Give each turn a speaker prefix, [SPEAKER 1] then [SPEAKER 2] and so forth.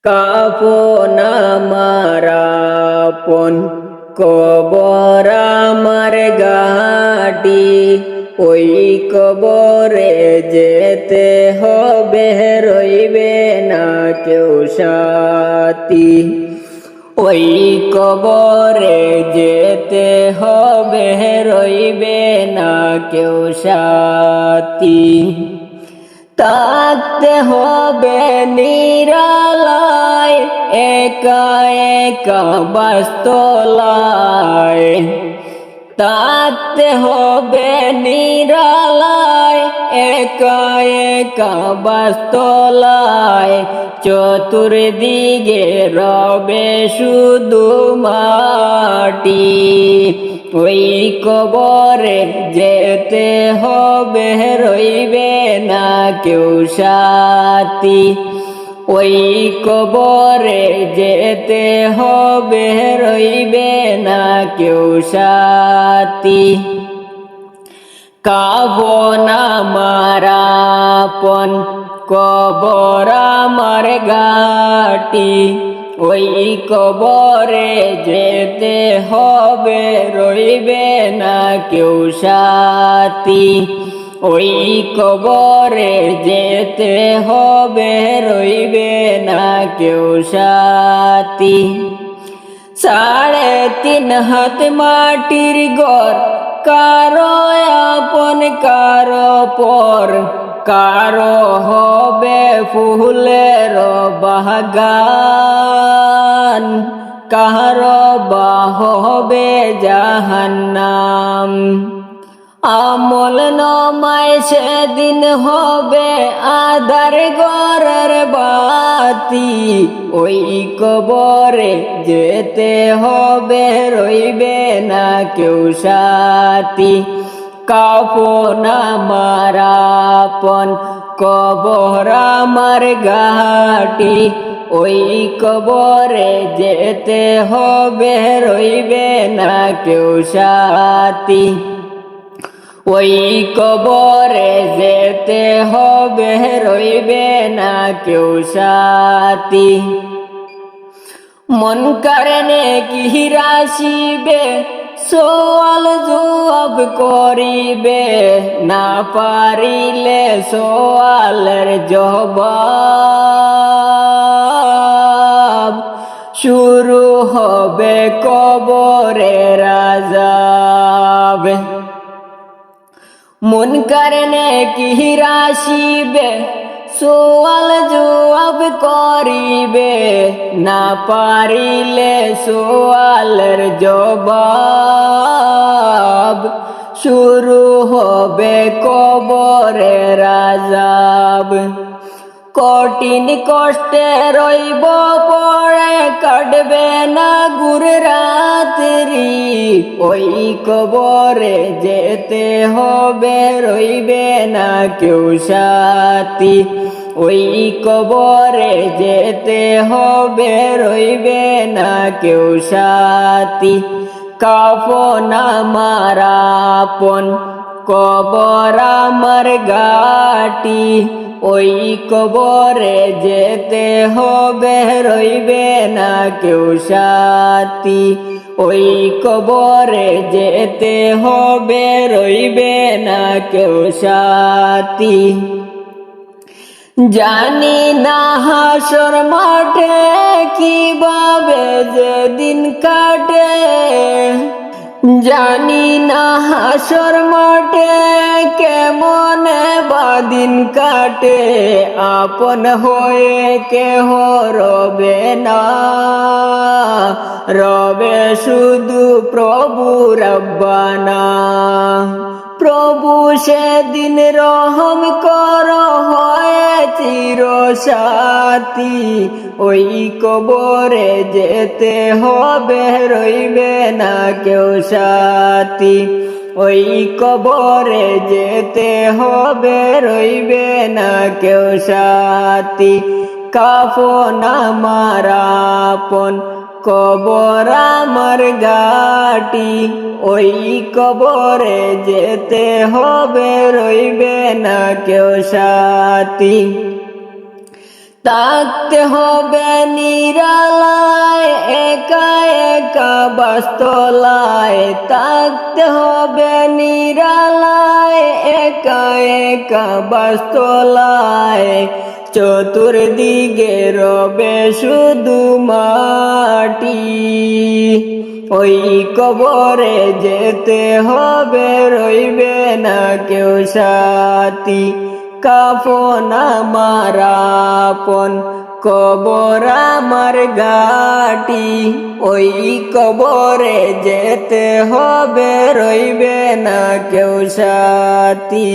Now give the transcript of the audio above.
[SPEAKER 1] কাফন আমার আপন, কবর আমার ঘাটি। ওই কবরে যেতে হবে, রইবে না কেউ সাথী। ওই কবরে যেতে হবে, রইবে না কেউ সাথী। থাকতে হবে নিরালায়, একা একা বাস্তলায়। থাকতে হবে নিরালায়, একা একা বাস্তলায়। চতুর্দিকে রবে শুধু মাটি। ওই কবরে যেতে হবে, রইবে না কেউ সাথী। ওই কবরে যেতে হবে, রইবে না কেউ সাথী। কাফন আমার আপন, কবর আমার ঘাটি। ওই কবরে যেতে হবে, রইবে না কেউ সাথী। ওই কবরে যেতে হবে, রইবে না কেউ সাথী। 3.5 হাত মাটির ঘর, কারো আপন কারো পর। কারো হবে ফুলের বাগান, কারো বা হবে জাহান্নাম। আমল নামায় সেদিন হবে আধার ঘরের বাতি। ওই কবরে যেতে হবে, রইবে না কেউ সাথী। কাফন আমার আপন, কবর আমার ঘাটি। ওই কবরে যেতে হবে, রইবে না কেউ সাথী। ওই কবরে যেতে হবে, রইবে না কেউ সাথী। মুনকার নেকির আসিবে, সওয়াল জবাব করিবে। না পারিলে সওয়ালের জবাব। শুরু হবে কবরের আযাব। মুনকার নেকির আসিবে, সওয়াল জবাব করিবে। না পারিলে সওয়ালের জবাব। শুরু হবে কবরের আযাব। কঠিন কষ্টে রইব পড়ে, কাটবে না গুর রাত্রি। ওই কবরে যেতে হবে, রইবে না কেউ সাথী। ওই কবরে যেতে হবে, রইবে না কেউ সাথী। কাফন আমার আপন, কবর আমার ঘাটি। ওই কবরে যেতে হবে, রইবে না কেউ সাথী। ওই কবরে যেতে হবে, রইবে না কেউ সাথী। জানি না হাসর মাঠে কিভাবে যেদিন কাটে। জানি না হাসর মাঠে কেমন বাদিন কাটে। আপন হয়ে কেহ রবে না, রবে শুধু প্রভু রব্বানা। প্রভু সেদিন রহম কর হয় চির সাথী। ওই কবরে যেতে হবে, রইবে না কেউ সাথী। ওই কবরে যেতে হবে, রইবে না কেউ সাথী। কাফন আমার আপন, কবর আমার ঘাটি। ওই কবরে যেতে হবে, রইবে না কেউ সাথী। থাকতে হবে নিরালায় একা একা বাস্তলায়, থাকতে হবে নিরালায় একা একা বাস্তলায়। চতুর্দিকে রবে শুধু মাটি, ওই কবরে যেতে হবে, রইবে না কেউ সাথী। কাফন আমার আপন, কবর আমার ঘাটি, ওই কবরে যেতে হবে, রইবে না কেউ সাথী।